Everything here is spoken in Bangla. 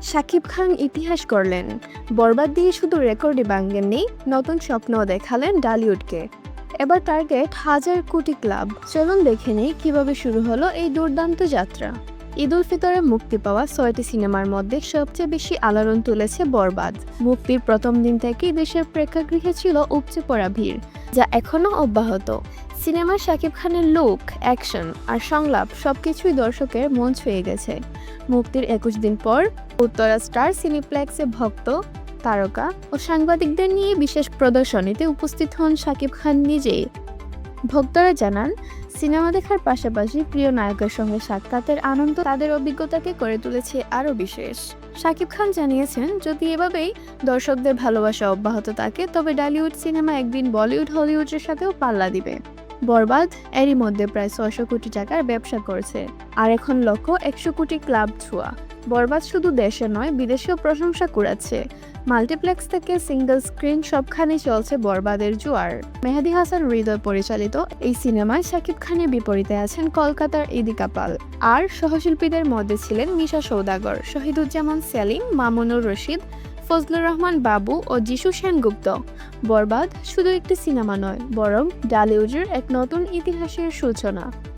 শাকিব খান ইতিহাস করলেন। বরবাদ দিয়ে শুধু রেকর্ডই ভাঙেননি, নতুন স্বপ্নও দেখালেন ডালিউডকে। এবার টার্গেট 1000 কোটি ক্লাব। চলুন দেখে নিই কিভাবে শুরু হলো এই দুর্দান্ত যাত্রা। ঈদ উল ফিতরে মুক্তি পাওয়া 6টি সিনেমার মধ্যে সবচেয়ে বেশি আলোড়ন তুলেছে বরবাদ। মুক্তির প্রথম দিন থেকেই দেশের প্রেক্ষাগৃহে ছিল উপচে পড়া ভিড়, যা এখনও অব্যাহত। সিনেমার শাকিব খানের লুক, অ্যাকশন আর সংলাপ সবকিছুই দর্শকের মন ছুঁয়ে গেছে। মুক্তির 21 দিন পর উত্তরা স্টার সিনেপ্লেক্সে ভক্ত, তারকা ও সাংবাদিকদের নিয়ে বিশেষ প্রদর্শনীতে উপস্থিত হন শাকিব খান নিজেই। ভক্তরা জানান, সিনেমা দেখার পাশাপাশি প্রিয় নায়কের সঙ্গে সাক্ষাতের আনন্দ তাদের অভিজ্ঞতাকে করে তুলেছে আরও বিশেষ। শাকিব খান জানিয়েছেন, যদি এভাবেই দর্শকদের ভালোবাসা অব্যাহত থাকে তবে ডালিউড সিনেমা একদিন বলিউড হলিউডের সাথেও পাল্লা দিবে। বরবাদ এরই মধ্যে প্রায় 600 কোটি টাকার ব্যবসা করছে, আর এখন লক্ষ্য 100 কোটি ক্লাব ছোঁয়া। বরবাদ শুধু দেশে নয়, বিদেশেও প্রশংসা কুড়াচ্ছে। মাল্টিপ্লেক্স থেকে সিঙ্গেল স্ক্রিন সবখানেই চলছে বরবাদের জোয়ার। মেহেদী হাসান হৃদয় পরিচালিত এই সিনেমায় শাকিব খানের বিপরীতে আছেন কলকাতার ইদিকা পাল। আর সহশিল্পীদের মধ্যে ছিলেন মিশা সওদাগর, শহীদুজ্জামান সেলিম, মামুনুর রশিদ, ফজলুর রহমান বাবু ও যিশু সেনগুপ্ত। বরবাদ শুধু একটি সিনেমা নয়, বরং ডালিউডের এক নতুন ইতিহাসের সূচনা।